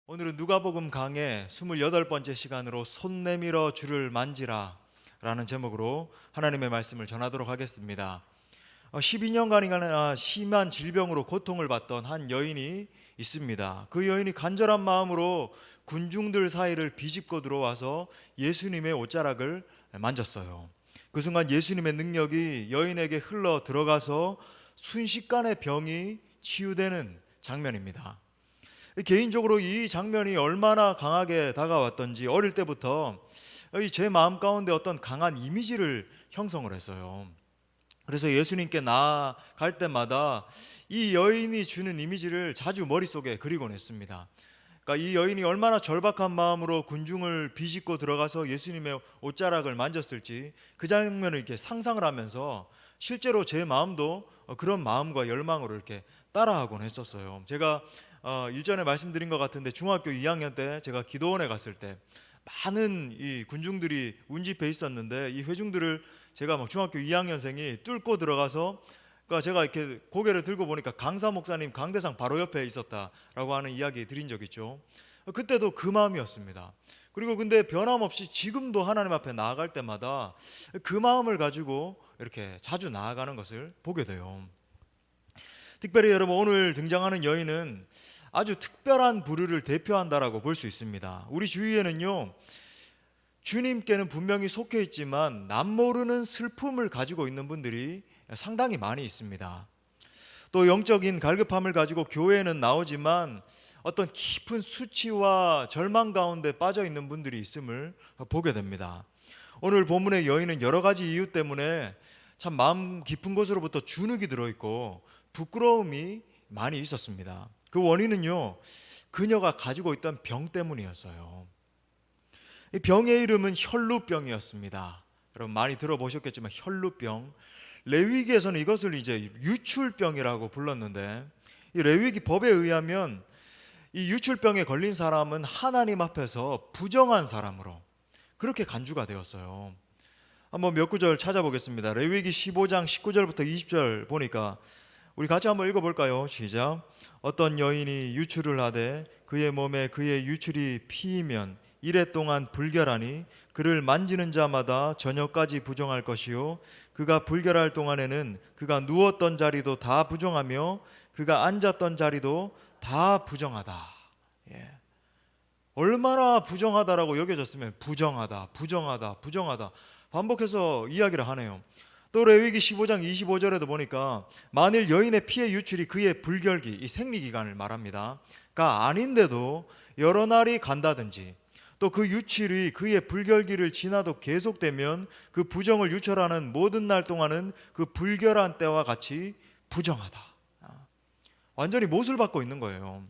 오늘은 누가복음 강의 28번째 시간으로 손 내밀어 주를 만지라 라는 제목으로 하나님의 말씀을 전하도록 하겠습니다. 12년간이나 심한 질병으로 고통을 받던 한 여인이 있습니다. 그 여인이 간절한 마음으로 군중들 사이를 비집고 들어와서 예수님의 옷자락을 만졌어요. 그 순간 예수님의 능력이 여인에게 흘러 들어가서 순식간에 병이 치유되는 장면입니다. 개인적으로 이 장면이 얼마나 강하게 다가왔던지 어릴 때부터 제 마음 가운데 어떤 강한 이미지를 형성을 했어요. 그래서 예수님께 나아갈 때마다 이 여인이 주는 이미지를 자주 머릿속에 그리곤 했습니다. 그러니까 이 여인이 얼마나 절박한 마음으로 군중을 비집고 들어가서 예수님의 옷자락을 만졌을지 그 장면을 이렇게 상상을 하면서 실제로 제 마음도 그런 마음과 열망으로 이렇게 따라하곤 했었어요. 제가 일전에 말씀드린 것 같은데 중학교 2학년 때 제가 기도원에 갔을 때 많은 이 군중들이 운집해 있었는데 이 회중들을 제가 중학교 2학년생이 뚫고 들어가서, 그러니까 제가 이렇게 고개를 들고 보니까 강사 목사님 강대상 바로 옆에 있었다라고 하는 이야기 드린 적 있죠. 그때도 그 마음이었습니다. 그리고 근데 변함없이 지금도 하나님 앞에 나아갈 때마다 그 마음을 가지고 이렇게 자주 나아가는 것을 보게 돼요. 특별히 여러분, 오늘 등장하는 여인은 아주 특별한 부류를 대표한다라고 볼 수 있습니다. 우리 주위에는요, 주님께는 분명히 속해 있지만 남모르는 슬픔을 가지고 있는 분들이 상당히 많이 있습니다. 또 영적인 갈급함을 가지고 교회에는 나오지만 어떤 깊은 수치와 절망 가운데 빠져 있는 분들이 있음을 보게 됩니다. 오늘 본문의 여인은 여러 가지 이유 때문에 참 마음 깊은 곳으로부터 주눅이 들어있고 부끄러움이 많이 있었습니다. 그 원인은요, 그녀가 가지고 있던 병 때문이었어요. 이 병의 이름은 혈루병이었습니다. 여러분 많이 들어보셨겠지만 혈루병, 레위기에서는 이것을 이제 유출병이라고 불렀는데, 이 레위기 법에 의하면 이 유출병에 걸린 사람은 하나님 앞에서 부정한 사람으로 그렇게 간주가 되었어요. 한번 몇 구절 찾아보겠습니다. 레위기 15장 19절부터 20절 보니까 우리 같이 한번 읽어볼까요? 시작. 어떤 여인이 유출을 하되 그의 몸에 그의 유출이 피이면 이래 동안 불결하니 그를 만지는 자마다 저녁까지 부정할 것이요 그가 불결할 동안에는 그가 누웠던 자리도 다 부정하며 그가 앉았던 자리도 다 부정하다. 예. 얼마나 부정하다라고 여겨졌으면 부정하다, 부정하다, 부정하다 반복해서 이야기를 하네요. 또 레위기 15장 25절에도 보니까 만일 여인의 피의 유출이 그의 불결기, 이 생리기간을 말합니다. 가 아닌데도 여러 날이 간다든지 또 그 유출이 그의 불결기를 지나도 계속되면 그 부정을 유출하는 모든 날 동안은 그 불결한 때와 같이 부정하다. 완전히 못을 받고 있는 거예요.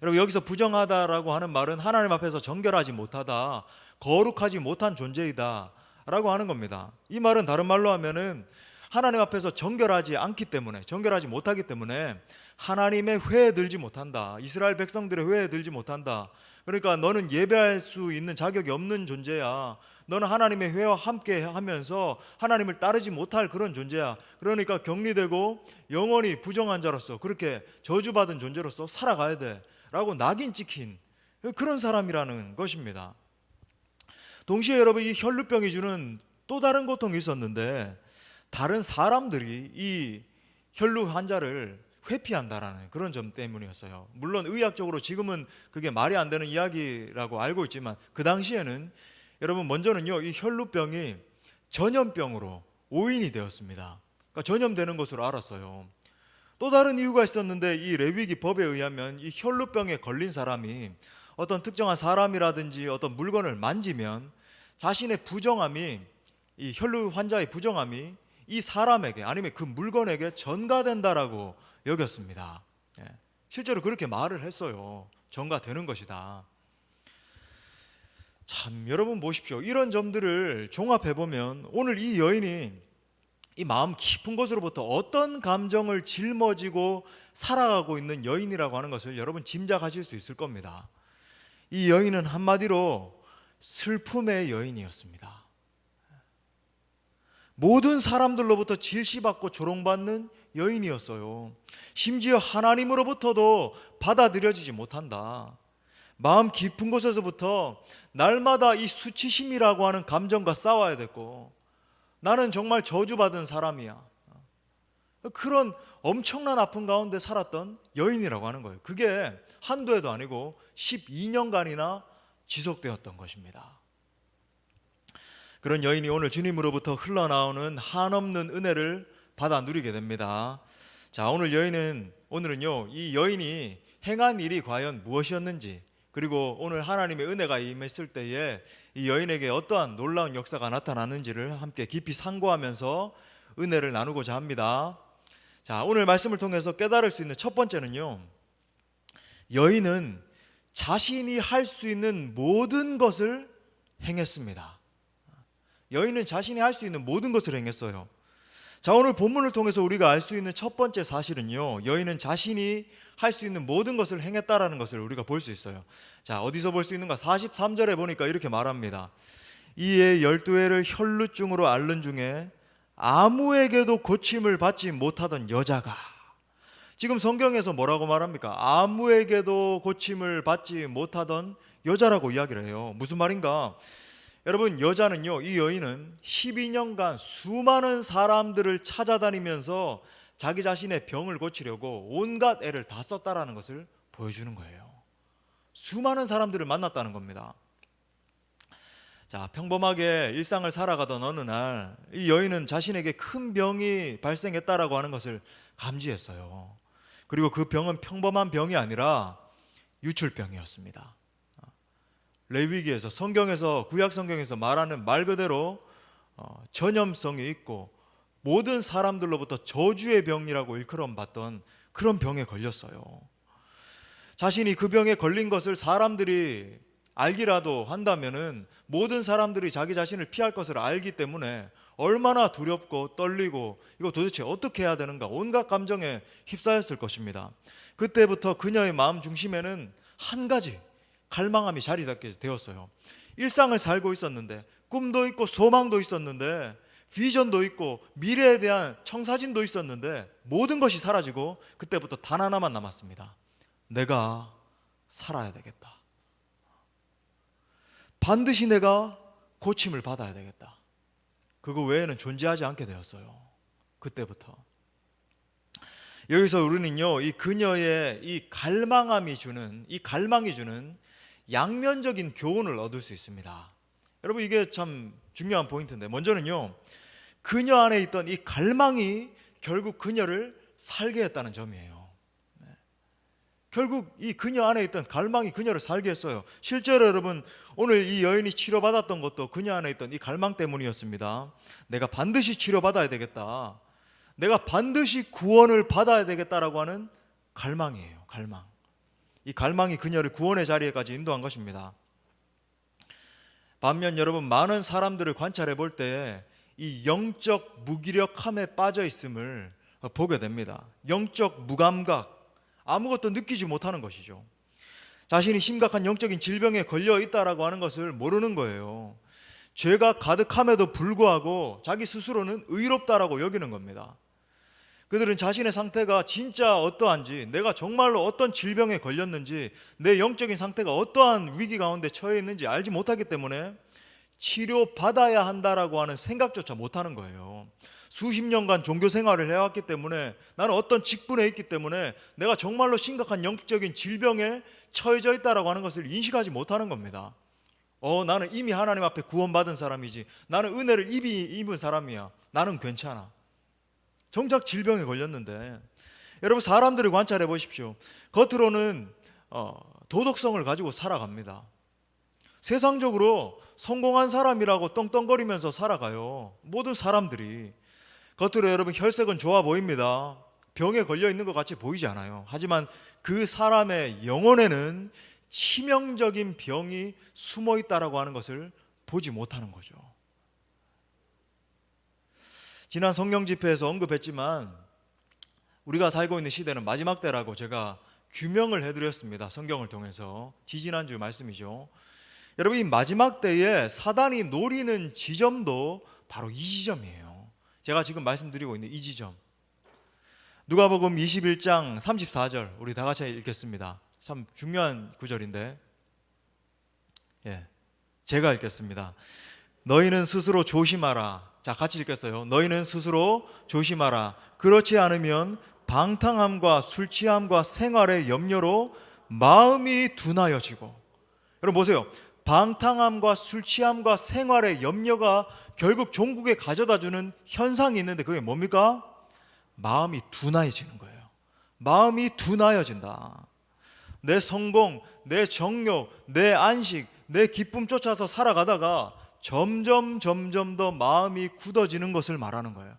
여러분, 여기서 부정하다라고 하는 말은 하나님 앞에서 정결하지 못하다, 거룩하지 못한 존재이다 라고 하는 겁니다. 이 말은 다른 말로 하면은 하나님 앞에서 정결하지 않기 때문에, 정결하지 못하기 때문에 하나님의 회에 들지 못한다, 이스라엘 백성들의 회에 들지 못한다. 그러니까 너는 예배할 수 있는 자격이 없는 존재야. 너는 하나님의 회와 함께 하면서 하나님을 따르지 못할 그런 존재야. 그러니까 격리되고 영원히 부정한 자로서, 그렇게 저주받은 존재로서 살아가야 돼 라고 낙인 찍힌 그런 사람이라는 것입니다. 동시에 여러분, 이 혈루병이 주는 또 다른 고통이 있었는데, 다른 사람들이 이 혈루 환자를 회피한다라는 그런 점 때문이었어요. 물론 의학적으로 지금은 그게 말이 안 되는 이야기라고 알고 있지만 그 당시에는 여러분, 먼저는요, 이 혈루병이 전염병으로 오인이 되었습니다. 그러니까 전염되는 것으로 알았어요. 또 다른 이유가 있었는데, 이 레위기 법에 의하면 이 혈루병에 걸린 사람이 어떤 특정한 사람이라든지 어떤 물건을 만지면 자신의 부정함이, 이 혈루 환자의 부정함이 이 사람에게 아니면 그 물건에게 전가된다라고 여겼습니다. 실제로 그렇게 말을 했어요. 전가되는 것이다. 참, 여러분 보십시오. 이런 점들을 종합해 보면 오늘 이 여인이 이 마음 깊은 곳으로부터 어떤 감정을 짊어지고 살아가고 있는 여인이라고 하는 것을 여러분 짐작하실 수 있을 겁니다. 이 여인은 한마디로 슬픔의 여인이었습니다. 모든 사람들로부터 질시받고 조롱받는 여인이었어요. 심지어 하나님으로부터도 받아들여지지 못한다. 마음 깊은 곳에서부터 날마다 이 수치심이라고 하는 감정과 싸워야 됐고, 나는 정말 저주받은 사람이야, 그런 엄청난 아픔 가운데 살았던 여인이라고 하는 거예요. 그게 한두 해도 아니고 12년간이나 지속되었던 것입니다. 그런 여인이 오늘 주님으로부터 흘러나오는 한없는 은혜를 받아 누리게 됩니다. 자, 오늘은요, 이 여인이 행한 일이 과연 무엇이었는지, 그리고 오늘 하나님의 은혜가 임했을 때에 이 여인에게 어떠한 놀라운 역사가 나타났는지를 함께 깊이 상고하면서 은혜를 나누고자 합니다. 자, 오늘 말씀을 통해서 깨달을 수 있는 첫 번째는요, 여인은 자신이 할 수 있는 모든 것을 행했습니다. 여인은 자신이 할 수 있는 모든 것을 행했어요. 자, 오늘 본문을 통해서 우리가 알 수 있는 첫 번째 사실은요, 여인은 자신이 할 수 있는 모든 것을 행했다라는 것을 우리가 볼 수 있어요. 자, 어디서 볼 수 있는가? 43절에 보니까 이렇게 말합니다. 이에 12해를 혈루증으로 앓는 중에 아무에게도 고침을 받지 못하던 여자가, 지금 성경에서 뭐라고 말합니까? 아무에게도 고침을 받지 못하던 여자라고 이야기를 해요. 무슨 말인가? 여러분, 여자는요, 이 여인은 12년간 수많은 사람들을 찾아다니면서 자기 자신의 병을 고치려고 온갖 애를 다 썼다라는 것을 보여주는 거예요. 수많은 사람들을 만났다는 겁니다. 자, 평범하게 일상을 살아가던 어느 날 이 여인은 자신에게 큰 병이 발생했다라고 하는 것을 감지했어요. 그리고 그 병은 평범한 병이 아니라 유출병이었습니다. 레위기에서, 성경에서, 구약 성경에서 말하는 말 그대로 전염성이 있고 모든 사람들로부터 저주의 병이라고 일컬음 받던 그런 병에 걸렸어요. 자신이 그 병에 걸린 것을 사람들이 알기라도 한다면은 모든 사람들이 자기 자신을 피할 것을 알기 때문에 얼마나 두렵고 떨리고 이거 도대체 어떻게 해야 되는가, 온갖 감정에 휩싸였을 것입니다. 그때부터 그녀의 마음 중심에는 한 가지 갈망함이 자리 잡게 되었어요. 일상을 살고 있었는데, 꿈도 있고 소망도 있었는데, 비전도 있고 미래에 대한 청사진도 있었는데 모든 것이 사라지고 그때부터 단 하나만 남았습니다. 내가 살아야 되겠다. 반드시 내가 고침을 받아야 되겠다. 그거 외에는 존재하지 않게 되었어요. 그때부터. 여기서 우리는요, 이 그녀의 이 갈망이 주는 양면적인 교훈을 얻을 수 있습니다. 여러분, 이게 참 중요한 포인트인데, 먼저는요, 그녀 안에 있던 이 갈망이 결국 그녀를 살게 했다는 점이에요. 결국 이 그녀 안에 있던 갈망이 그녀를 살게 했어요. 실제로 여러분, 오늘 이 여인이 치료받았던 것도 그녀 안에 있던 이 갈망 때문이었습니다. 내가 반드시 치료받아야 되겠다, 내가 반드시 구원을 받아야 되겠다라고 하는 갈망이에요. 갈망. 이 갈망이 그녀를 구원의 자리에까지 인도한 것입니다. 반면 여러분, 많은 사람들을 관찰해 볼 때 이 영적 무기력함에 빠져 있음을 보게 됩니다. 영적 무감각, 아무것도 느끼지 못하는 것이죠. 자신이 심각한 영적인 질병에 걸려 있다라고 하는 것을 모르는 거예요. 죄가 가득함에도 불구하고 자기 스스로는 의롭다라고 여기는 겁니다. 그들은 자신의 상태가 진짜 어떠한지, 내가 정말로 어떤 질병에 걸렸는지, 내 영적인 상태가 어떠한 위기 가운데 처해 있는지 알지 못하기 때문에 치료받아야 한다라고 하는 생각조차 못하는 거예요. 수십 년간 종교 생활을 해왔기 때문에, 나는 어떤 직분에 있기 때문에 내가 정말로 심각한 영적인 질병에 처해져 있다라고 하는 것을 인식하지 못하는 겁니다. 나는 이미 하나님 앞에 구원받은 사람이지, 나는 은혜를 입은 사람이야, 나는 괜찮아. 정작 질병에 걸렸는데, 여러분, 사람들을 관찰해 보십시오. 겉으로는 도덕성을 가지고 살아갑니다. 세상적으로 성공한 사람이라고 떵떵거리면서 살아가요. 모든 사람들이 겉으로 여러분 혈색은 좋아 보입니다. 병에 걸려 있는 것 같이 보이지 않아요. 하지만 그 사람의 영혼에는 치명적인 병이 숨어 있다라고 하는 것을 보지 못하는 거죠. 지난 성령 집회에서 언급했지만 우리가 살고 있는 시대는 마지막 때라고 제가 규명을 해드렸습니다. 성경을 통해서. 지지난주 말씀이죠. 여러분, 이 마지막 때에 사단이 노리는 지점도 바로 이 지점이에요. 제가 지금 말씀드리고 있는 이 지점. 누가복음 21장 34절 우리 다 같이 읽겠습니다. 참 중요한 구절인데, 예, 제가 읽겠습니다. 너희는 스스로 조심하라. 자, 같이 읽겠어요. 너희는 스스로 조심하라. 그렇지 않으면 방탕함과 술 취함과 생활의 염려로 마음이 둔하여지고. 여러분 보세요. 방탕함과 술 취함과 생활의 염려가 결국 종국에 가져다주는 현상이 있는데 그게 뭡니까? 마음이 둔하여지는 거예요. 마음이 둔하여진다. 내 성공, 내 정욕, 내 안식, 내 기쁨 쫓아서 살아가다가 점점 더 마음이 굳어지는 것을 말하는 거예요.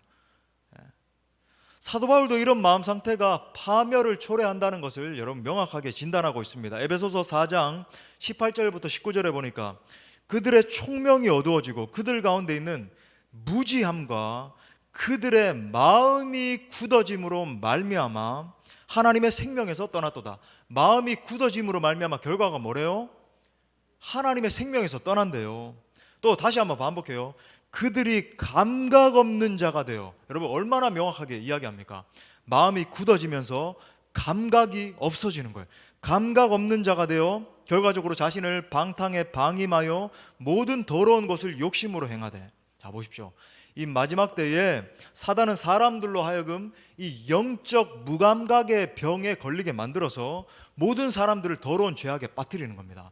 사도 바울도 이런 마음 상태가 파멸을 초래한다는 것을 여러분 명확하게 진단하고 있습니다. 에베소서 4장 18절부터 19절에 보니까 그들의 총명이 어두워지고 그들 가운데 있는 무지함과 그들의 마음이 굳어짐으로 말미암아 하나님의 생명에서 떠났도다. 마음이 굳어짐으로 말미암아 결과가 뭐래요? 하나님의 생명에서 떠난대요. 또 다시 한번 반복해요. 그들이 감각 없는 자가 되어. 여러분 얼마나 명확하게 이야기합니까? 마음이 굳어지면서 감각이 없어지는 거예요. 감각 없는 자가 되어 결과적으로 자신을 방탕에 방임하여 모든 더러운 것을 욕심으로 행하되. 자 보십시오. 이 마지막 때에 사단은 사람들로 하여금 이 영적 무감각의 병에 걸리게 만들어서 모든 사람들을 더러운 죄악에 빠뜨리는 겁니다.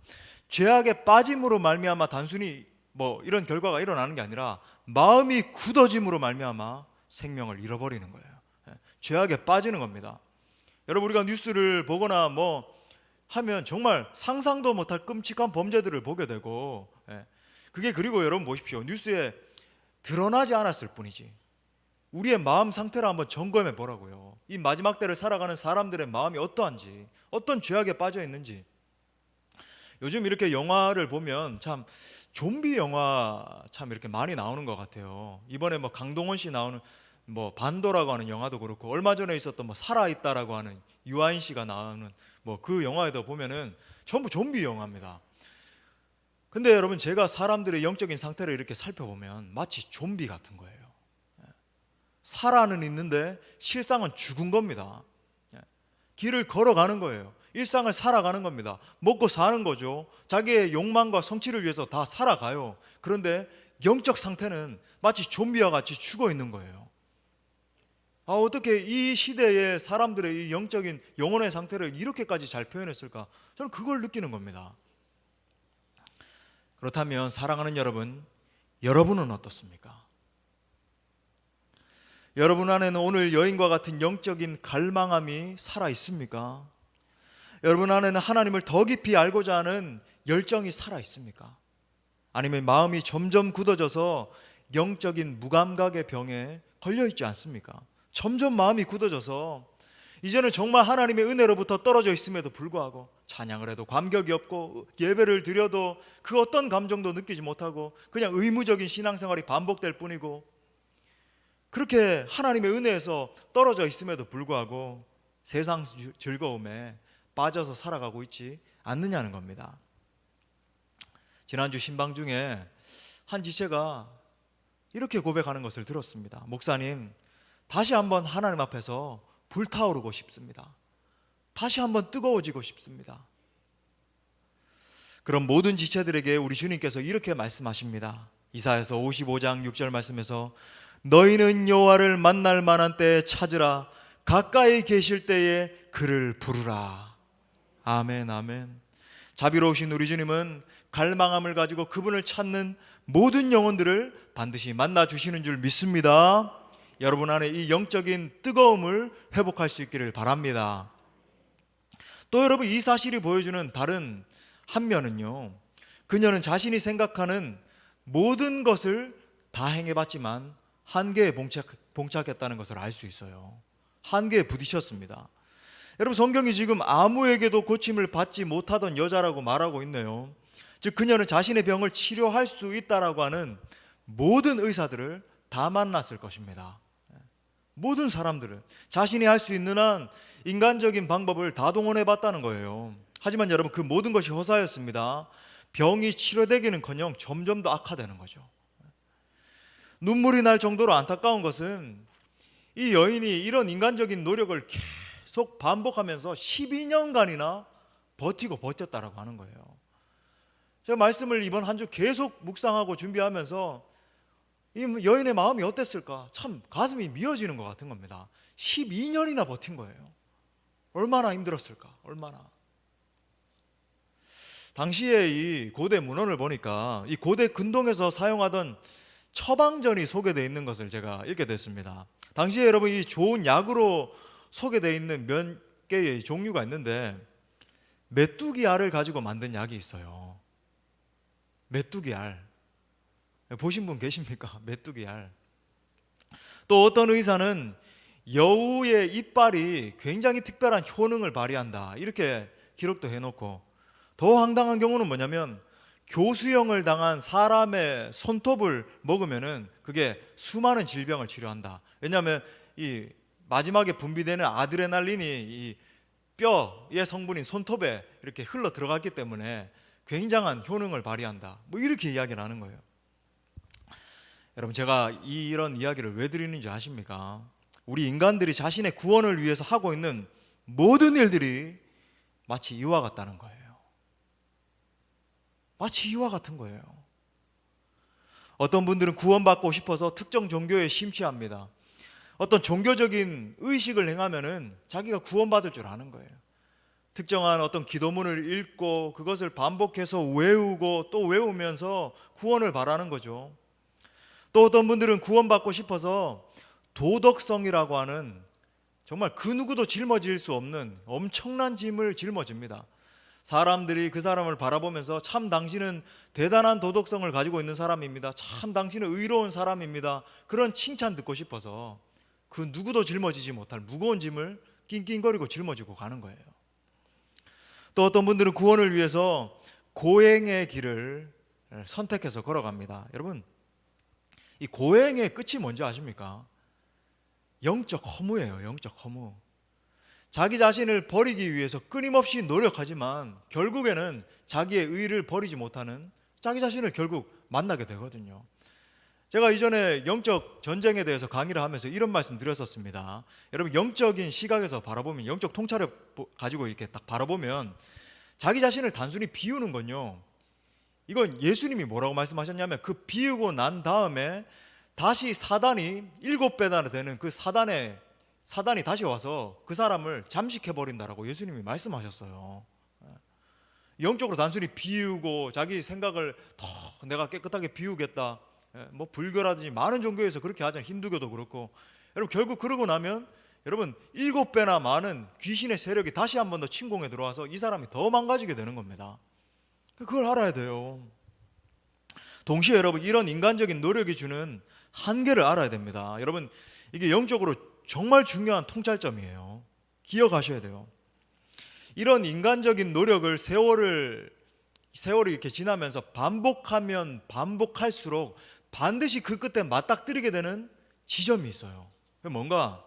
죄악에 빠짐으로 말미암아 단순히 뭐 이런 결과가 일어나는 게 아니라 마음이 굳어짐으로 말미암아 생명을 잃어버리는 거예요. 죄악에 빠지는 겁니다. 여러분 우리가 뉴스를 보거나 뭐 하면 정말 상상도 못할 끔찍한 범죄들을 보게 되고, 그게 그리고 여러분 보십시오. 뉴스에 드러나지 않았을 뿐이지 우리의 마음 상태를 한번 점검해 보라고요. 이 마지막 때를 살아가는 사람들의 마음이 어떠한지, 어떤 죄악에 빠져 있는지. 요즘 이렇게 영화를 보면 참 좀비 영화 참 이렇게 많이 나오는 것 같아요. 이번에 뭐 강동원 씨 나오는 뭐 반도라고 하는 영화도 그렇고, 얼마 전에 있었던 뭐 살아있다라고 하는 유아인 씨가 나오는 뭐 그 영화에도 보면은 전부 좀비 영화입니다. 근데 여러분 제가 사람들의 영적인 상태를 이렇게 살펴보면 마치 좀비 같은 거예요. 살아는 있는데 실상은 죽은 겁니다. 길을 걸어가는 거예요. 일상을 살아가는 겁니다. 먹고 사는 거죠. 자기의 욕망과 성취를 위해서 다 살아가요. 그런데 영적 상태는 마치 좀비와 같이 죽어 있는 거예요. 어떻게 이 시대의 사람들의 이 영적인 영혼의 상태를 이렇게까지 잘 표현했을까? 저는 그걸 느끼는 겁니다. 그렇다면 사랑하는 여러분, 여러분은 어떻습니까? 여러분 안에는 오늘 여인과 같은 영적인 갈망함이 살아 있습니까? 여러분 안에는 하나님을 더 깊이 알고자 하는 열정이 살아 있습니까? 아니면 마음이 점점 굳어져서 영적인 무감각의 병에 걸려 있지 않습니까? 점점 마음이 굳어져서 이제는 정말 하나님의 은혜로부터 떨어져 있음에도 불구하고 찬양을 해도 감격이 없고 예배를 드려도 그 어떤 감정도 느끼지 못하고 그냥 의무적인 신앙생활이 반복될 뿐이고, 그렇게 하나님의 은혜에서 떨어져 있음에도 불구하고 세상 즐거움에 빠져서 살아가고 있지 않느냐는 겁니다. 지난주 신방 중에 한 지체가 이렇게 고백하는 것을 들었습니다. 목사님, 다시 한번 하나님 앞에서 불타오르고 싶습니다. 다시 한번 뜨거워지고 싶습니다. 그럼 모든 지체들에게 우리 주님께서 이렇게 말씀하십니다. 이사야서 55장 6절 말씀에서 너희는 여호와를 만날 만한 때에 찾으라. 가까이 계실 때에 그를 부르라. 아멘, 아멘. 자비로우신 우리 주님은 갈망함을 가지고 그분을 찾는 모든 영혼들을 반드시 만나 주시는 줄 믿습니다. 여러분 안에 이 영적인 뜨거움을 회복할 수 있기를 바랍니다. 또 여러분 이 사실이 보여주는 다른 한 면은요, 그녀는 자신이 생각하는 모든 것을 다 행해봤지만 한계에 봉착했다는 것을 알 수 있어요. 한계에 부딪혔습니다. 여러분 성경이 지금 아무에게도 고침을 받지 못하던 여자라고 말하고 있네요. 즉 그녀는 자신의 병을 치료할 수 있다라고 하는 모든 의사들을 다 만났을 것입니다. 모든 사람들을 자신이 할 수 있는 한 인간적인 방법을 다 동원해 봤다는 거예요. 하지만 여러분 그 모든 것이 허사였습니다. 병이 치료되기는커녕 점점 더 악화되는 거죠. 눈물이 날 정도로 안타까운 것은 이 여인이 이런 인간적인 노력을 계속 반복하면서 12년간이나 버티고 버텼다라고 하는 거예요. 제가 말씀을 이번 한 주 계속 묵상하고 준비하면서 이 여인의 마음이 어땠을까? 참 가슴이 미어지는 것 같은 겁니다. 12년이나 버틴 거예요. 얼마나 힘들었을까? 얼마나. 당시에 이 고대 문헌을 보니까 이 고대 근동에서 사용하던 처방전이 소개되어 있는 것을 제가 읽게 됐습니다. 당시에 여러분 이 좋은 약으로 소개되어 있는 몇 개의 종류가 있는데 메뚜기 알을 가지고 만든 약이 있어요. 메뚜기 알. 보신 분 계십니까? 메뚜기 알. 또 어떤 의사는 여우의 이빨이 굉장히 특별한 효능을 발휘한다, 이렇게 기록도 해놓고, 더 황당한 경우는 뭐냐면 교수형을 당한 사람의 손톱을 먹으면은 그게 수많은 질병을 치료한다. 왜냐하면 이 마지막에 분비되는 아드레날린이 이 뼈의 성분인 손톱에 이렇게 흘러 들어갔기 때문에 굉장한 효능을 발휘한다, 뭐 이렇게 이야기를 하는 거예요. 여러분, 제가 이런 이야기를 왜 드리는지 아십니까? 우리 인간들이 자신의 구원을 위해서 하고 있는 모든 일들이 마치 이와 같다는 거예요. 마치 이와 같은 거예요. 어떤 분들은 구원받고 싶어서 특정 종교에 심취합니다. 어떤 종교적인 의식을 행하면은 자기가 구원받을 줄 아는 거예요. 특정한 어떤 기도문을 읽고 그것을 반복해서 외우고 또 외우면서 구원을 바라는 거죠. 또 어떤 분들은 구원받고 싶어서 도덕성이라고 하는 정말 그 누구도 짊어질 수 없는 엄청난 짐을 짊어집니다. 사람들이 그 사람을 바라보면서 참 당신은 대단한 도덕성을 가지고 있는 사람입니다, 참 당신은 의로운 사람입니다, 그런 칭찬 듣고 싶어서 그 누구도 짊어지지 못할 무거운 짐을 낑낑거리고 짊어지고 가는 거예요. 또 어떤 분들은 구원을 위해서 고행의 길을 선택해서 걸어갑니다. 여러분, 이 고행의 끝이 뭔지 아십니까? 영적 허무예요. 영적 허무. 자기 자신을 버리기 위해서 끊임없이 노력하지만 결국에는 자기의 의를 버리지 못하는 자기 자신을 결국 만나게 되거든요. 제가 이전에 영적 전쟁에 대해서 강의를 하면서 이런 말씀 드렸었습니다. 여러분, 영적인 시각에서 바라보면, 영적 통찰을 가지고 이렇게 딱 바라보면 자기 자신을 단순히 비우는 건요, 이건 예수님이 뭐라고 말씀하셨냐면 그 비우고 난 다음에 다시 사단이 7배나 되는 그 사단이 다시 와서 그 사람을 잠식해버린다라고 예수님이 말씀하셨어요. 영적으로 단순히 비우고 자기 생각을 더 내가 깨끗하게 비우겠다, 뭐 불교라든지 많은 종교에서 그렇게 하잖아요. 힌두교도 그렇고. 여러분, 결국 그러고 나면 여러분 7배나 많은 귀신의 세력이 다시 한 번 더 침공해 들어와서 이 사람이 더 망가지게 되는 겁니다. 그걸 알아야 돼요. 동시에 여러분, 이런 인간적인 노력이 주는 한계를 알아야 됩니다. 여러분, 이게 영적으로 정말 중요한 통찰점이에요. 기억하셔야 돼요. 이런 인간적인 노력을 세월이 이렇게 지나면서 반복하면 반복할수록 반드시 그 끝에 맞닥뜨리게 되는 지점이 있어요. 뭔가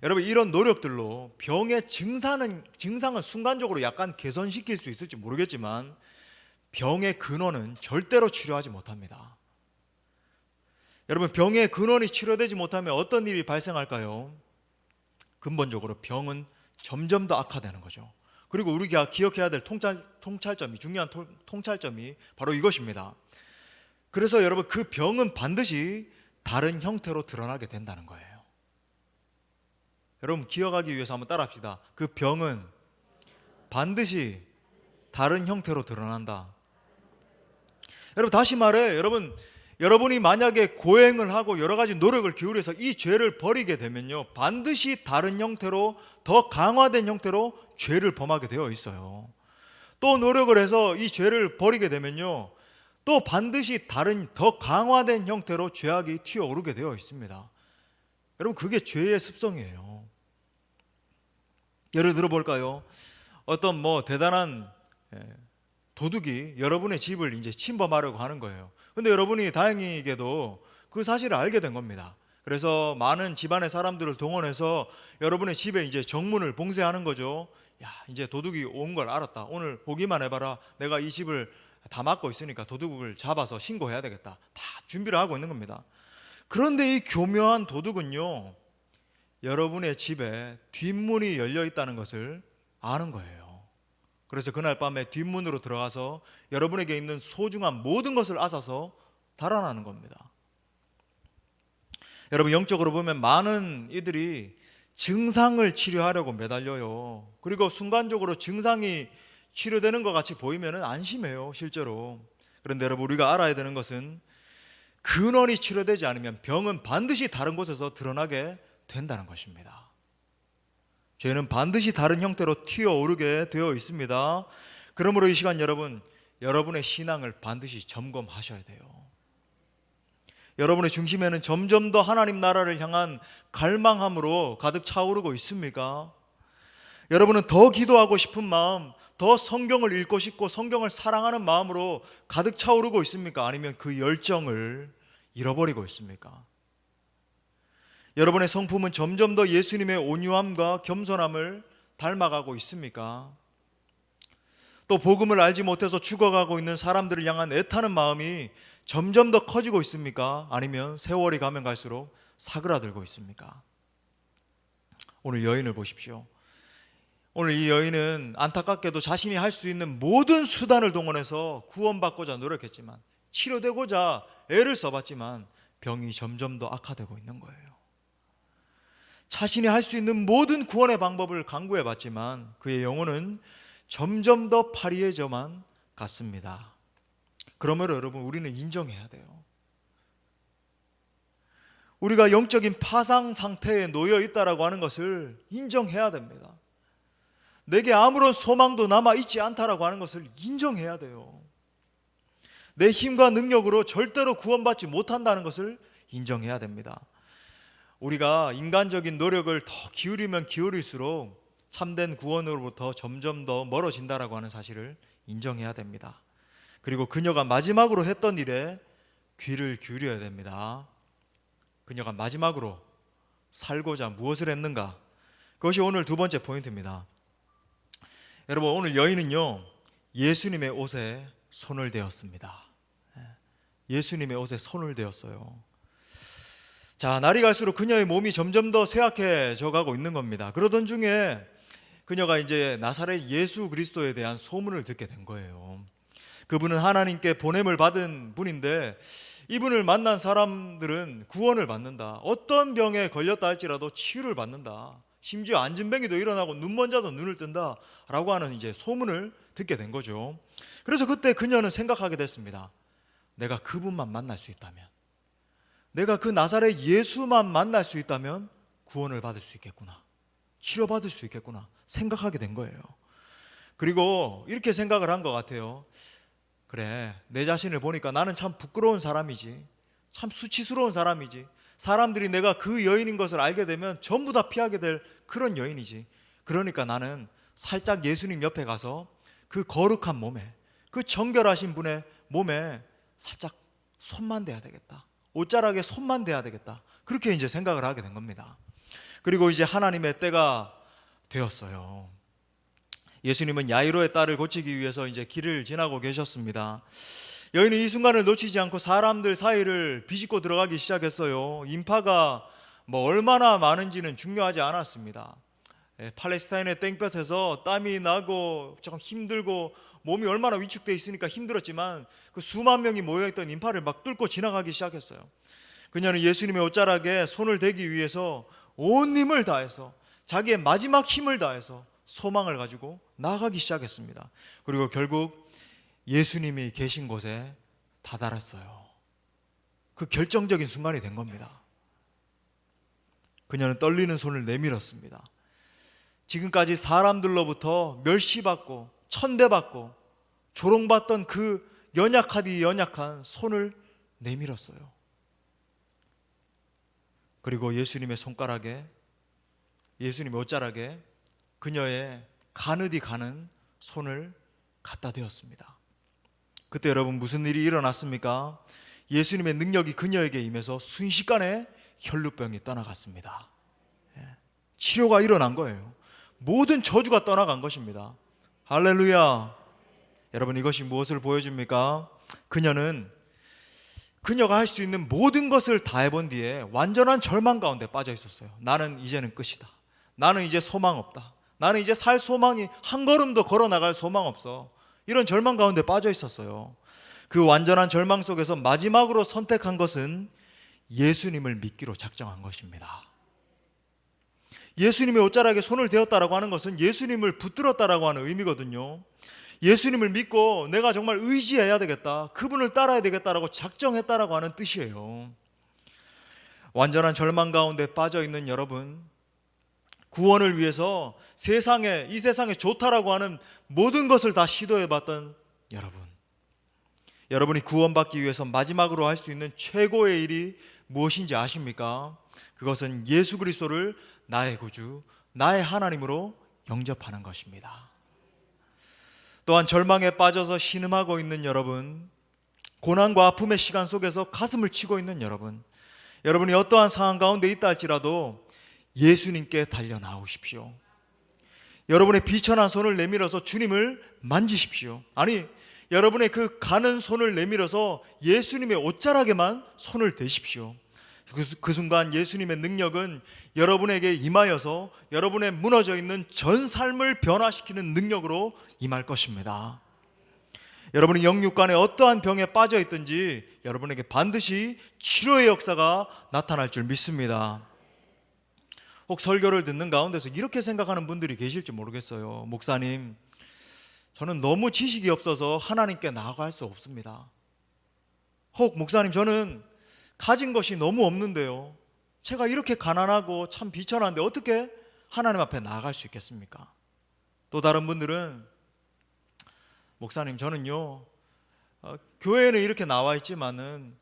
여러분, 이런 노력들로 병의 증상은 순간적으로 약간 개선시킬 수 있을지 모르겠지만 병의 근원은 절대로 치료하지 못합니다. 여러분, 병의 근원이 치료되지 못하면 어떤 일이 발생할까요? 근본적으로 병은 점점 더 악화되는 거죠. 그리고 우리가 기억해야 될 통찰점이, 중요한 통찰점이 바로 이것입니다. 그래서 여러분, 그 병은 반드시 다른 형태로 드러나게 된다는 거예요. 여러분, 기억하기 위해서 한번 따라합시다. 그 병은 반드시 다른 형태로 드러난다. 여러분, 다시 말해, 여러분이 만약에 고행을 하고 여러 가지 노력을 기울여서 이 죄를 버리게 되면요, 반드시 다른 형태로, 더 강화된 형태로 죄를 범하게 되어 있어요. 또 노력을 해서 이 죄를 버리게 되면요, 또 반드시 다른 더 강화된 형태로 죄악이 튀어오르게 되어 있습니다. 여러분, 그게 죄의 습성이에요. 예를 들어 볼까요? 어떤 대단한 도둑이 여러분의 집을 이제 침범하려고 하는 거예요. 근데 여러분이 다행히게도 그 사실을 알게 된 겁니다. 그래서 많은 집안의 사람들을 동원해서 여러분의 집에 이제 정문을 봉쇄하는 거죠. 야, 이제 도둑이 온 걸 알았다. 오늘 보기만 해봐라. 내가 이 집을 다 막고 있으니까 도둑을 잡아서 신고해야 되겠다. 다 준비를 하고 있는 겁니다. 그런데 이 교묘한 도둑은요, 여러분의 집에 뒷문이 열려 있다는 것을 아는 거예요. 그래서 그날 밤에 뒷문으로 들어가서 여러분에게 있는 소중한 모든 것을 앗아서 달아나는 겁니다. 여러분, 영적으로 보면 많은 이들이 증상을 치료하려고 매달려요. 그리고 순간적으로 증상이 치료되는 것 같이 보이면 안심해요, 실제로. 그런데 여러분, 우리가 알아야 되는 것은 근원이 치료되지 않으면 병은 반드시 다른 곳에서 드러나게 된다는 것입니다. 죄는 반드시 다른 형태로 튀어오르게 되어 있습니다. 그러므로 이 시간 여러분의 신앙을 반드시 점검하셔야 돼요. 여러분의 중심에는 점점 더 하나님 나라를 향한 갈망함으로 가득 차오르고 있습니까? 여러분은 더 기도하고 싶은 마음, 더 성경을 읽고 싶고 성경을 사랑하는 마음으로 가득 차오르고 있습니까? 아니면 그 열정을 잃어버리고 있습니까? 여러분의 성품은 점점 더 예수님의 온유함과 겸손함을 닮아가고 있습니까? 또 복음을 알지 못해서 죽어가고 있는 사람들을 향한 애타는 마음이 점점 더 커지고 있습니까? 아니면 세월이 가면 갈수록 사그라들고 있습니까? 오늘 여인을 보십시오. 오늘 이 여인은 안타깝게도 자신이 할 수 있는 모든 수단을 동원해서 구원받고자 노력했지만, 치료되고자 애를 써봤지만 병이 점점 더 악화되고 있는 거예요. 자신이 할 수 있는 모든 구원의 방법을 강구해봤지만 그의 영혼은 점점 더 파리해져만 갔습니다. 그러므로 여러분, 우리는 인정해야 돼요. 우리가 영적인 파상 상태에 놓여 있다라고 하는 것을 인정해야 됩니다. 내게 아무런 소망도 남아있지 않다라고 하는 것을 인정해야 돼요. 내 힘과 능력으로 절대로 구원받지 못한다는 것을 인정해야 됩니다. 우리가 인간적인 노력을 더 기울이면 기울일수록 참된 구원으로부터 점점 더 멀어진다라고 하는 사실을 인정해야 됩니다. 그리고 그녀가 마지막으로 했던 일에 귀를 기울여야 됩니다. 그녀가 마지막으로 살고자 무엇을 했는가? 그것이 오늘 두 번째 포인트입니다. 여러분, 오늘 여인은요, 예수님의 옷에 손을 대었습니다. 예수님의 옷에 손을 대었어요. 자, 날이 갈수록 그녀의 몸이 점점 더 쇠약해져 가고 있는 겁니다. 그러던 중에 그녀가 이제 나사렛 예수 그리스도에 대한 소문을 듣게 된 거예요. 그분은 하나님께 보냄을 받은 분인데 이분을 만난 사람들은 구원을 받는다, 어떤 병에 걸렸다 할지라도 치유를 받는다, 심지어 안진뱅이도 일어나고 눈먼 자도 눈을 뜬다 라고 하는 이제 소문을 듣게 된 거죠. 그래서 그때 그녀는 생각하게 됐습니다. 내가 그분만 만날 수 있다면, 내가 그 나사렛 예수만 만날 수 있다면 구원을 받을 수 있겠구나, 치료받을 수 있겠구나 생각하게 된 거예요. 그리고 이렇게 생각을 한 것 같아요. 그래, 내 자신을 보니까 나는 참 부끄러운 사람이지, 참 수치스러운 사람이지, 사람들이 내가 그 여인인 것을 알게 되면 전부 다 피하게 될 그런 여인이지. 그러니까 나는 살짝 예수님 옆에 가서 그 거룩한 몸에, 그 정결하신 분의 몸에 살짝 손만 대야 되겠다, 옷자락에 손만 대야 되겠다, 그렇게 이제 생각을 하게 된 겁니다. 그리고 이제 하나님의 때가 되었어요. 예수님은 야이로의 딸을 고치기 위해서 이제 길을 지나고 계셨습니다. 여인은 이 순간을 놓치지 않고 사람들 사이를 비집고 들어가기 시작했어요. 인파가 얼마나 많은지는 중요하지 않았습니다. 팔레스타인의 땡볕에서 땀이 나고 조금 힘들고 몸이 얼마나 위축되어 있으니까 힘들었지만 그 수만 명이 모여있던 인파를 막 뚫고 지나가기 시작했어요. 그녀는 예수님의 옷자락에 손을 대기 위해서 온 힘을 다해서, 자기의 마지막 힘을 다해서 소망을 가지고 나아가기 시작했습니다. 그리고 결국 예수님이 계신 곳에 다다랐어요. 그 결정적인 순간이 된 겁니다. 그녀는 떨리는 손을 내밀었습니다. 지금까지 사람들로부터 멸시받고 천대받고 조롱받던 그 연약하디 연약한 손을 내밀었어요. 그리고 예수님의 손가락에, 예수님의 옷자락에 그녀의 가느디 가는 손을 갖다 대었습니다. 그때 여러분, 무슨 일이 일어났습니까? 예수님의 능력이 그녀에게 임해서 순식간에 혈루병이 떠나갔습니다. 치료가 일어난 거예요. 모든 저주가 떠나간 것입니다. 할렐루야. 여러분, 이것이 무엇을 보여줍니까? 그녀가 할 수 있는 모든 것을 다 해본 뒤에 완전한 절망 가운데 빠져 있었어요. 나는 이제는 끝이다, 나는 이제 소망 없다, 나는 이제 살 소망이, 한 걸음도 걸어 나갈 소망 없어. 이런 절망 가운데 빠져 있었어요. 그 완전한 절망 속에서 마지막으로 선택한 것은 예수님을 믿기로 작정한 것입니다. 예수님의 옷자락에 손을 대었다라고 하는 것은 예수님을 붙들었다라고 하는 의미거든요. 예수님을 믿고 내가 정말 의지해야 되겠다, 그분을 따라야 되겠다라고 작정했다라고 하는 뜻이에요. 완전한 절망 가운데 빠져 있는 여러분, 구원을 위해서 이 세상에 좋다라고 하는 모든 것을 다 시도해 봤던 여러분이 구원받기 위해서 마지막으로 할 수 있는 최고의 일이 무엇인지 아십니까? 그것은 예수 그리스도를 나의 구주, 나의 하나님으로 영접하는 것입니다. 또한 절망에 빠져서 신음하고 있는 여러분, 고난과 아픔의 시간 속에서 가슴을 치고 있는 여러분이 어떠한 상황 가운데 있다 할지라도 예수님께 달려 나오십시오. 여러분의 비천한 손을 내밀어서 주님을 만지십시오. 아니, 여러분의 그 가는 손을 내밀어서 예수님의 옷자락에만 손을 대십시오. 그 순간 예수님의 능력은 여러분에게 임하여서 여러분의 무너져 있는 전 삶을 변화시키는 능력으로 임할 것입니다. 여러분이 영육간에 어떠한 병에 빠져 있든지 여러분에게 반드시 치료의 역사가 나타날 줄 믿습니다. 혹 설교를 듣는 가운데서 이렇게 생각하는 분들이 계실지 모르겠어요. 목사님, 저는 너무 지식이 없어서 하나님께 나아갈 수 없습니다. 혹 목사님, 저는 가진 것이 너무 없는데요, 제가 이렇게 가난하고 참 비천한데 어떻게 하나님 앞에 나아갈 수 있겠습니까? 또 다른 분들은 목사님, 저는요 교회에는 이렇게 나와 있지만은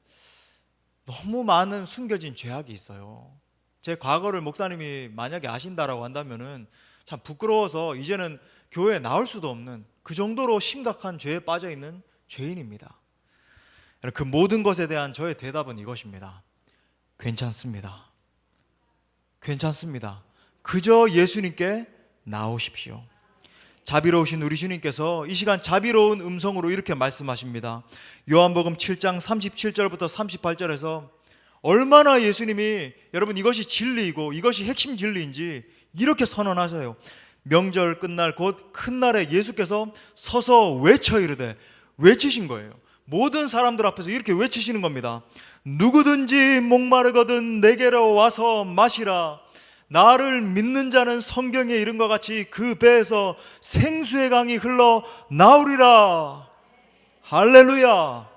너무 많은 숨겨진 죄악이 있어요. 제 과거를 목사님이 만약에 아신다라고 한다면은 참 부끄러워서 이제는 교회에 나올 수도 없는 그 정도로 심각한 죄에 빠져 있는 죄인입니다. 그 모든 것에 대한 저의 대답은 이것입니다. 괜찮습니다. 괜찮습니다. 그저 예수님께 나오십시오. 자비로우신 우리 주님께서 이 시간 자비로운 음성으로 이렇게 말씀하십니다. 요한복음 7장 37절부터 38절에서 얼마나 예수님이 여러분 이것이 진리이고 이것이 핵심 진리인지 이렇게 선언하셔요. 명절 끝날 곧 큰 날에 예수께서 서서 외쳐 이르되, 외치신 거예요. 모든 사람들 앞에서 이렇게 외치시는 겁니다. 누구든지 목마르거든 내게로 와서 마시라. 나를 믿는 자는 성경에 이른 것 같이 그 배에서 생수의 강이 흘러 나오리라. 할렐루야.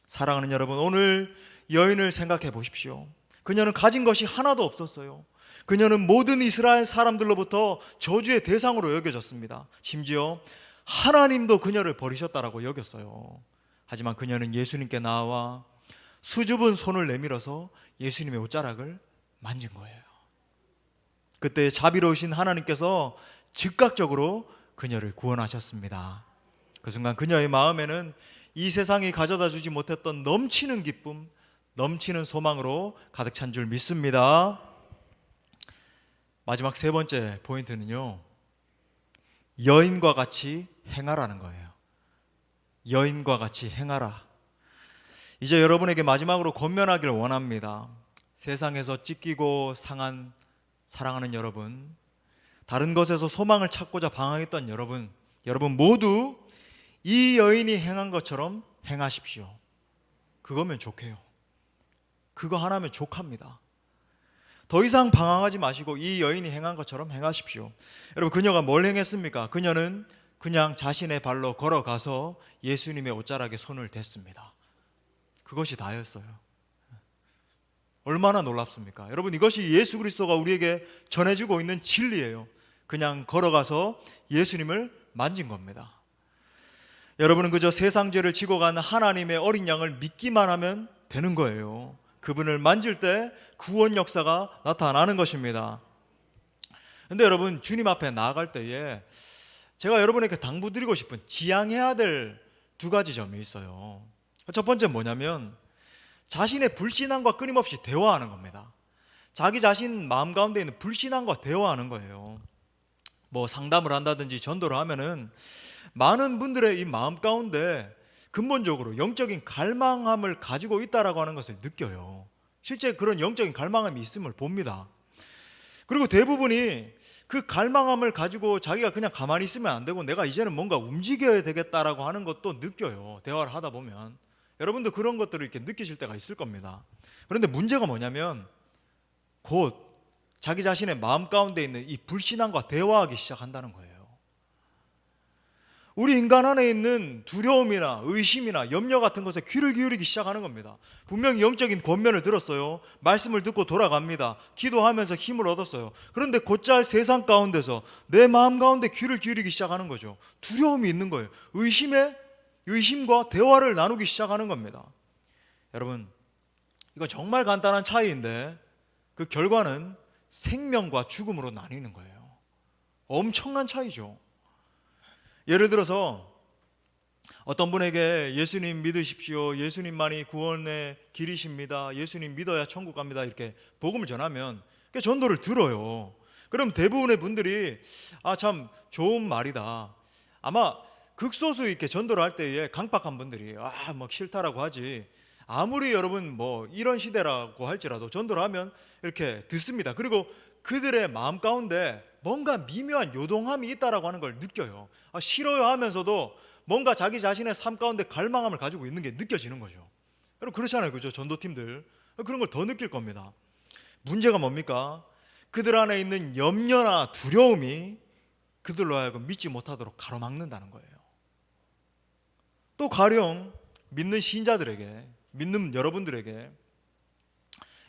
사랑하는 여러분, 오늘 여인을 생각해 보십시오. 그녀는 가진 것이 하나도 없었어요. 그녀는 모든 이스라엘 사람들로부터 저주의 대상으로 여겨졌습니다. 심지어 하나님도 그녀를 버리셨다라고 여겼어요. 하지만 그녀는 예수님께 나와 수줍은 손을 내밀어서 예수님의 옷자락을 만진 거예요. 그때 자비로우신 하나님께서 즉각적으로 그녀를 구원하셨습니다. 그 순간 그녀의 마음에는 이 세상이 가져다 주지 못했던 넘치는 기쁨, 넘치는 소망으로 가득 찬 줄 믿습니다. 마지막 세 번째 포인트는요, 여인과 같이 행하라는 거예요. 여인과 같이 행하라. 이제 여러분에게 마지막으로 권면하기를 원합니다. 세상에서 찢기고 상한 사랑하는 여러분, 다른 것에서 소망을 찾고자 방황했던 여러분 모두 이 여인이 행한 것처럼 행하십시오. 그거면 족해요. 그거 하나면 족합니다. 더 이상 방황하지 마시고 이 여인이 행한 것처럼 행하십시오. 여러분, 그녀가 뭘 행했습니까? 그녀는 그냥 자신의 발로 걸어가서 예수님의 옷자락에 손을 댔습니다. 그것이 다였어요. 얼마나 놀랍습니까? 여러분, 이것이 예수 그리스도가 우리에게 전해주고 있는 진리예요. 그냥 걸어가서 예수님을 만진 겁니다. 여러분은 그저 세상 죄를 지고 가는 하나님의 어린 양을 믿기만 하면 되는 거예요. 그분을 만질 때 구원 역사가 나타나는 것입니다. 근데 여러분, 주님 앞에 나아갈 때에 제가 여러분에게 당부드리고 싶은 지양해야 될 두 가지 점이 있어요. 첫 번째는 뭐냐면 자신의 불신앙과 끊임없이 대화하는 겁니다. 자기 자신 마음 가운데 있는 불신앙과 대화하는 거예요. 뭐 상담을 한다든지 전도를 하면은 많은 분들의 이 마음 가운데 근본적으로 영적인 갈망함을 가지고 있다라고 하는 것을 느껴요. 실제 그런 영적인 갈망함이 있음을 봅니다. 그리고 대부분이 그 갈망함을 가지고 자기가 그냥 가만히 있으면 안 되고 내가 이제는 뭔가 움직여야 되겠다라고 하는 것도 느껴요. 대화를 하다 보면 여러분도 그런 것들을 이렇게 느끼실 때가 있을 겁니다. 그런데 문제가 뭐냐면 곧 자기 자신의 마음 가운데 있는 이 불신앙과 대화하기 시작한다는 거예요. 우리 인간 안에 있는 두려움이나 의심이나 염려 같은 것에 귀를 기울이기 시작하는 겁니다. 분명히 영적인 권면을 들었어요. 말씀을 듣고 돌아갑니다. 기도하면서 힘을 얻었어요. 그런데 곧잘 세상 가운데서 내 마음 가운데 귀를 기울이기 시작하는 거죠. 두려움이 있는 거예요. 의심과 대화를 나누기 시작하는 겁니다. 여러분, 이건 정말 간단한 차이인데 그 결과는 생명과 죽음으로 나뉘는 거예요. 엄청난 차이죠. 예를 들어서 어떤 분에게 예수님 믿으십시오, 예수님만이 구원의 길이십니다, 예수님 믿어야 천국 갑니다, 이렇게 복음을 전하면 전도를 들어요. 그럼 대부분의 분들이 참 좋은 말이다. 아마 극소수 이렇게 전도를 할 때에 강박한 분들이 막 싫다라고 하지, 아무리 여러분 뭐 이런 시대라고 할지라도 전도를 하면 이렇게 듣습니다. 그리고 그들의 마음 가운데 뭔가 미묘한 요동함이 있다라고 하는 걸 느껴요. 싫어요 하면서도 뭔가 자기 자신의 삶 가운데 갈망함을 가지고 있는 게 느껴지는 거죠. 여러분 그렇잖아요, 그죠? 전도팀들 그런 걸 더 느낄 겁니다. 문제가 뭡니까? 그들 안에 있는 염려나 두려움이 그들로 하여금 믿지 못하도록 가로막는다는 거예요. 또 가령 믿는 신자들에게, 믿는 여러분들에게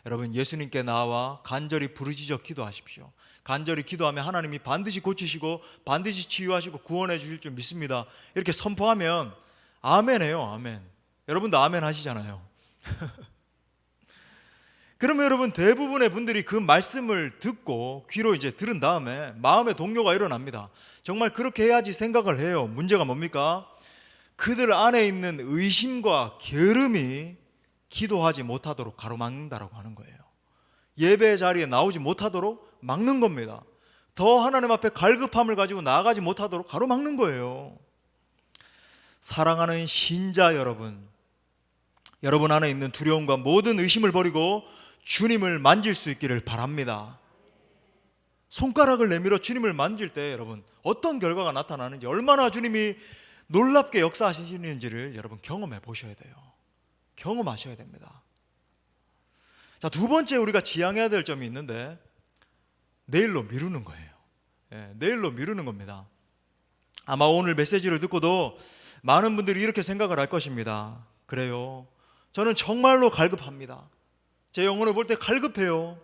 여러분 예수님께 나와 간절히 부르짖어 기도하십시오. 간절히 기도하면 하나님이 반드시 고치시고 반드시 치유하시고 구원해 주실 줄 믿습니다. 이렇게 선포하면 아멘해요. 아멘. 여러분도 아멘 하시잖아요. 그러면 여러분 대부분의 분들이 그 말씀을 듣고 귀로 이제 들은 다음에 마음의 동요가 일어납니다. 정말 그렇게 해야지 생각을 해요. 문제가 뭡니까? 그들 안에 있는 의심과 게으름이 기도하지 못하도록 가로막는다라고 하는 거예요. 예배 자리에 나오지 못하도록 막는 겁니다. 더 하나님 앞에 갈급함을 가지고 나아가지 못하도록 가로막는 거예요. 사랑하는 신자 여러분, 여러분 안에 있는 두려움과 모든 의심을 버리고 주님을 만질 수 있기를 바랍니다. 손가락을 내밀어 주님을 만질 때 여러분 어떤 결과가 나타나는지, 얼마나 주님이 놀랍게 역사하시는지를 여러분 경험해 보셔야 돼요. 경험하셔야 됩니다. 자, 두 번째 우리가 지향해야 될 점이 있는데 내일로 미루는 거예요. 내일로 미루는 겁니다. 아마 오늘 메시지를 듣고도 많은 분들이 이렇게 생각을 할 것입니다. 그래요, 저는 정말로 갈급합니다. 제 영혼을 볼 때 갈급해요.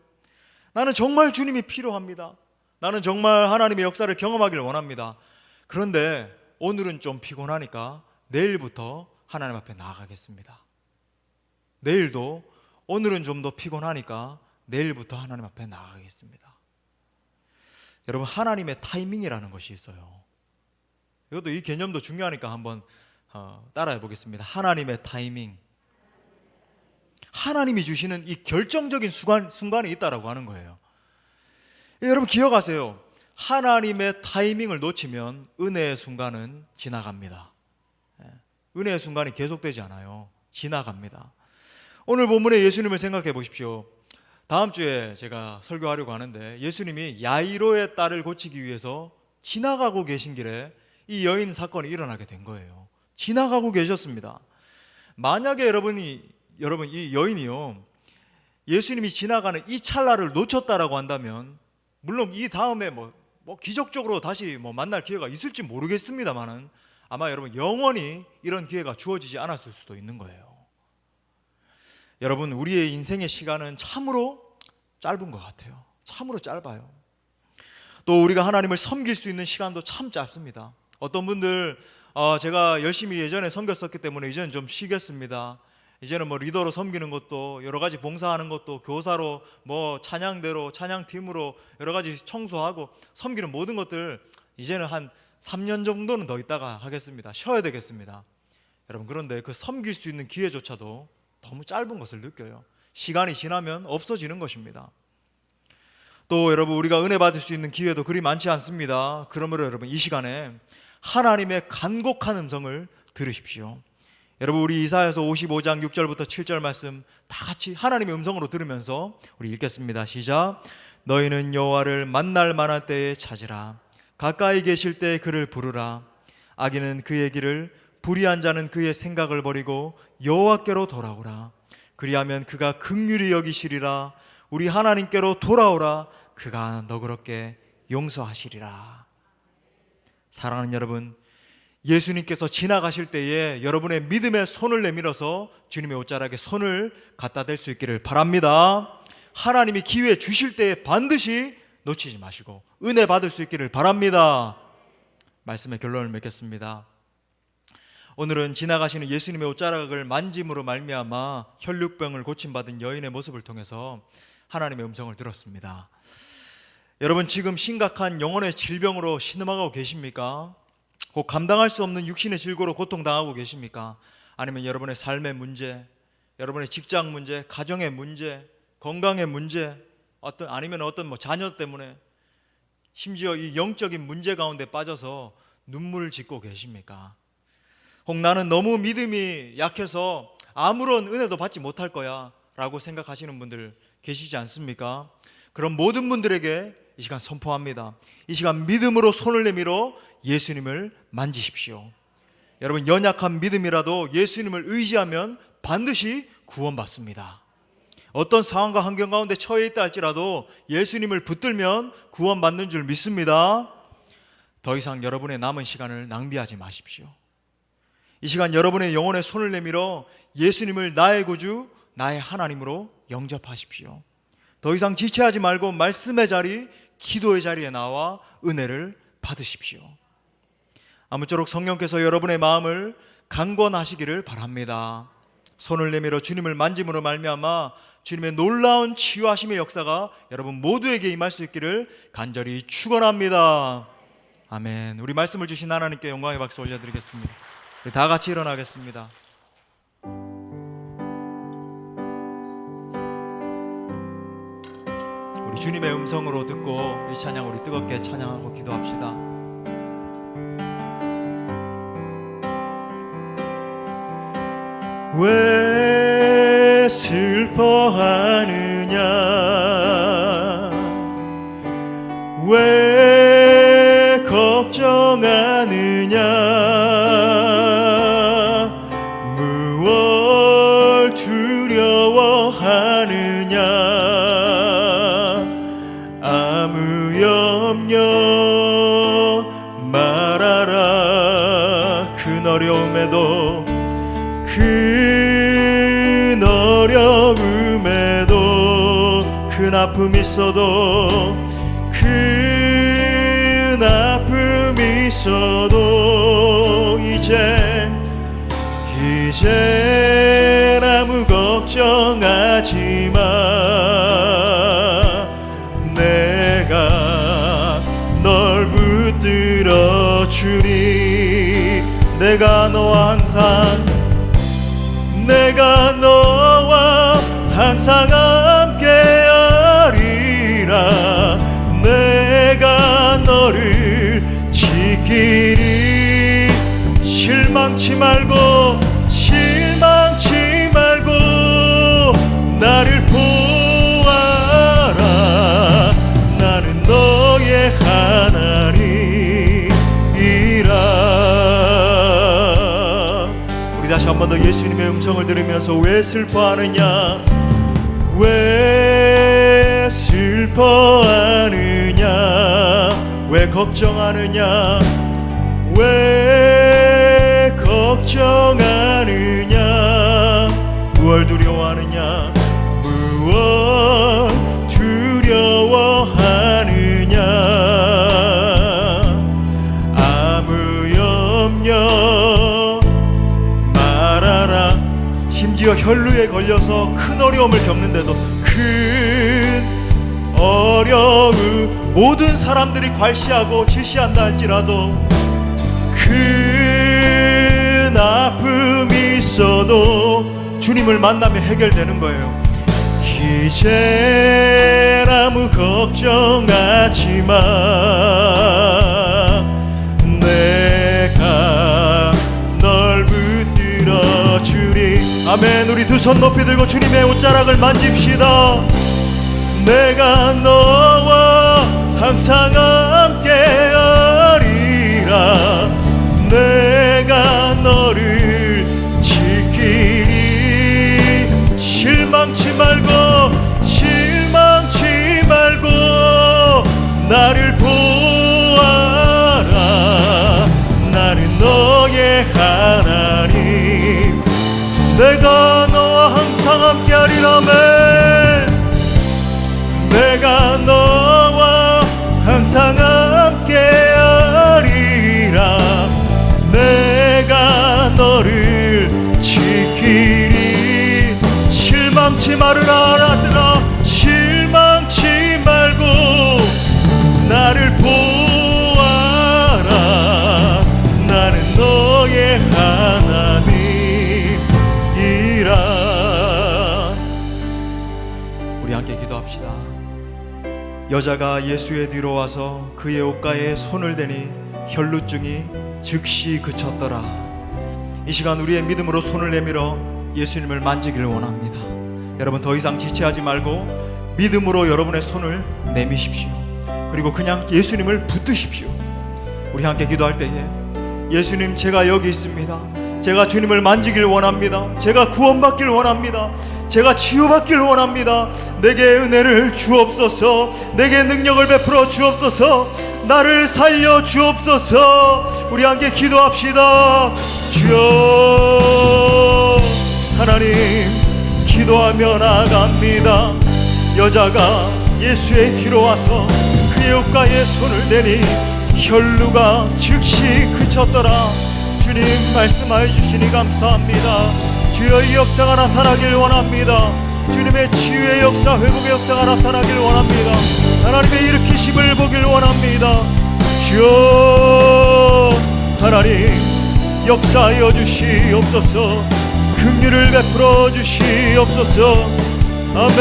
나는 정말 주님이 필요합니다. 나는 정말 하나님의 역사를 경험하기를 원합니다. 그런데 오늘은 좀 피곤하니까 내일부터 하나님 앞에 나아가겠습니다. 내일도 오늘은 좀 더 피곤하니까 내일부터 하나님 앞에 나아가겠습니다. 여러분 하나님의 타이밍이라는 것이 있어요. 이것도 이 개념도 중요하니까 한번 따라해 보겠습니다. 하나님의 타이밍. 하나님이 주시는 이 결정적인 순간이 있다라고 하는 거예요. 여러분 기억하세요. 하나님의 타이밍을 놓치면 은혜의 순간은 지나갑니다. 은혜의 순간이 계속되지 않아요. 지나갑니다. 오늘 본문의 예수님을 생각해 보십시오. 다음 주에 제가 설교하려고 하는데 예수님이 야이로의 딸을 고치기 위해서 지나가고 계신 길에 이 여인 사건이 일어나게 된 거예요. 지나가고 계셨습니다. 만약에 여러분 이 여인이요 예수님이 지나가는 이 찰나를 놓쳤다라고 한다면 물론 이 다음에 뭐 기적적으로 다시 만날 기회가 있을지 모르겠습니다만은 아마 여러분 영원히 이런 기회가 주어지지 않았을 수도 있는 거예요. 여러분 우리의 인생의 시간은 참으로 짧은 것 같아요. 참으로 짧아요. 또 우리가 하나님을 섬길 수 있는 시간도 참 짧습니다. 어떤 분들 제가 열심히 예전에 섬겼었기 때문에 이제는 좀 쉬겠습니다. 이제는 리더로 섬기는 것도 여러 가지 봉사하는 것도 교사로 찬양대로 찬양팀으로 여러 가지 청소하고 섬기는 모든 것들 이제는 한 3년 정도는 더 있다가 하겠습니다. 쉬어야 되겠습니다. 여러분 그런데 그 섬길 수 있는 기회조차도 너무 짧은 것을 느껴요. 시간이 지나면 없어지는 것입니다. 또 여러분 우리가 은혜 받을 수 있는 기회도 그리 많지 않습니다. 그러므로 여러분 이 시간에 하나님의 간곡한 음성을 들으십시오. 여러분 우리 이사야서 55장 6절부터 7절 말씀 다 같이 하나님의 음성으로 들으면서 우리 읽겠습니다. 시작. 너희는 여호와를 만날 만한 때에 찾으라. 가까이 계실 때 그를 부르라. 악인은 그의 길을, 불의한 자는 그의 생각을 버리고 여호와께로 돌아오라. 그리하면 그가 긍휼히 여기시리라. 우리 하나님께로 돌아오라. 그가 너그럽게 용서하시리라. 사랑하는 여러분, 예수님께서 지나가실 때에 여러분의 믿음의 손을 내밀어서 주님의 옷자락에 손을 갖다 댈 수 있기를 바랍니다. 하나님이 기회 주실 때에 반드시 놓치지 마시고 은혜 받을 수 있기를 바랍니다. 말씀의 결론을 맺겠습니다. 오늘은 지나가시는 예수님의 옷자락을 만짐으로 말미암아 혈육병을 고침받은 여인의 모습을 통해서 하나님의 음성을 들었습니다. 여러분, 지금 심각한 영혼의 질병으로 신음하고 계십니까? 혹 감당할 수 없는 육신의 질고로 고통당하고 계십니까? 아니면 여러분의 삶의 문제, 여러분의 직장 문제, 가정의 문제, 건강의 문제, 아니면 어떤 자녀 때문에 심지어 이 영적인 문제 가운데 빠져서 눈물을 짓고 계십니까? 혹 나는 너무 믿음이 약해서 아무런 은혜도 받지 못할 거야 라고 생각하시는 분들 계시지 않습니까? 그런 모든 분들에게 이 시간 선포합니다. 이 시간 믿음으로 손을 내밀어 예수님을 만지십시오. 여러분, 연약한 믿음이라도 예수님을 의지하면 반드시 구원받습니다. 어떤 상황과 환경 가운데 처해 있다 할지라도 예수님을 붙들면 구원받는 줄 믿습니다. 더 이상 여러분의 남은 시간을 낭비하지 마십시오. 이 시간 여러분의 영혼에 손을 내밀어 예수님을 나의 구주, 나의 하나님으로 영접하십시오. 더 이상 지체하지 말고 말씀의 자리, 기도의 자리에 나와 은혜를 받으십시오. 아무쪼록 성령께서 여러분의 마음을 강권하시기를 바랍니다. 손을 내밀어 주님을 만짐으로 말미암아 주님의 놀라운 치유하심의 역사가 여러분 모두에게 임할 수 있기를 간절히 축원합니다. 아멘. 우리 말씀을 주신 하나님께 영광의 박수 올려드리겠습니다. 우리 다 같이 일어나겠습니다. 우리 주님의 음성으로 듣고 이 찬양 우리 뜨겁게 찬양하고 기도합시다. 왜 슬퍼하느냐, 왜 걱정하느냐, 무얼 두려워하느냐, 아무 염려 말아라. 큰 어려움에도 큰 아픔 있어도 큰 아픔 있어도 이젠 아무 걱정하지 마. 내가 널 붙들어 주리. 내가 너와 항상 함께하리라. 내가 너를 지키리. 실망치 말고 나를 보아라. 나는 너의 하나님이라. 우리 다시 한 번 더 예수님의 음성을 들으면서 왜 슬퍼하느냐, 왜 슬퍼하느냐, 왜 걱정하느냐, 왜 걱정하느냐, 무얼 두려워하느냐, 무얼 두려워하느냐, 아무 염려 말아라. 심지어 혈루에 걸려서 큰 어려움을 겪는데도 큰 어려움, 모든 사람들이 괄시하고 질시한다 할지라도 큰 아픔이 있어도 주님을 만나면 해결되는 거예요. 이젠 아무 걱정하지 마. 내가 널 붙들어 주리. 아멘. 우리 두 손 높이 들고 주님의 옷자락을 만집시다. 내가 너와 항상 함께하리라. 내가 너를 지키리. 실망치 말고 나를 보아라. 나는 너의 하나님. 내가 너와 항상 함께하리라면 내가 너와 항상 함께하리라. 내가 너를 지키리. 실망치 말으라. 아들아, 실망치 말고 나를 보아라. 나는 너의 하나님이라. 우리 함께 기도합시다. 여자가 예수의 뒤로 와서 그의 옷가에 손을 대니 혈루증이 즉시 그쳤더라. 이 시간 우리의 믿음으로 손을 내밀어 예수님을 만지기를 원합니다. 여러분, 더 이상 지체하지 말고 믿음으로 여러분의 손을 내미십시오. 그리고 그냥 예수님을 붙드십시오. 우리 함께 기도할 때에 예수님, 제가 여기 있습니다. 제가 주님을 만지길 원합니다. 제가 구원받길 원합니다. 제가 치유받길 원합니다. 내게 은혜를 주옵소서. 내게 능력을 베풀어 주옵소서. 나를 살려 주옵소서. 우리 함께 기도합시다. 주여. 하나님, 기도하며 나아갑니다. 여자가 예수의 뒤로 와서 그의 옷가에 손을 대니 혈루가 즉시 그쳤더라. 주님, 말씀하여 주시니 감사합니다. 주여, 이 역사가 나타나길 원합니다. 주님의 치유의 역사, 회복의 역사가 나타나길 원합니다. 하나님의 일으키심을 보길 원합니다. 주여, 하나님 역사하여 주시옵소서. 긍휼을 베풀어 주시옵소서. 아멘.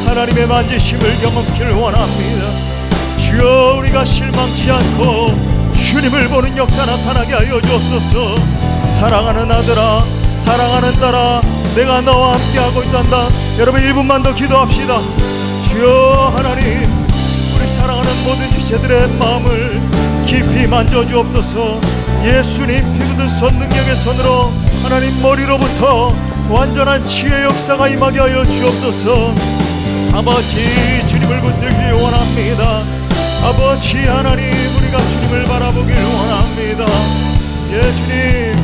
하나님의 만지심을 경험하길 원합니다. 주여, 우리가 실망치 않고 주님을 보는 역사 나타나게 하여 주옵소서. 사랑하는 아들아, 사랑하는 딸아, 내가 너와 함께하고 있단다. 여러분, 1분만 더 기도합시다. 주여, 하나님, 우리 사랑하는 모든 지체들의 마음을 깊이 만져주옵소서. 예수님 피 묻은 손, 능력의 손으로 하나님 머리로부터 완전한 치유의 역사가 임하게 하여 주옵소서. 아버지, 주님을 붙들기 원합니다. 아버지 하나님, 우리가 주님을 바라보길 원합니다. 예, 주님.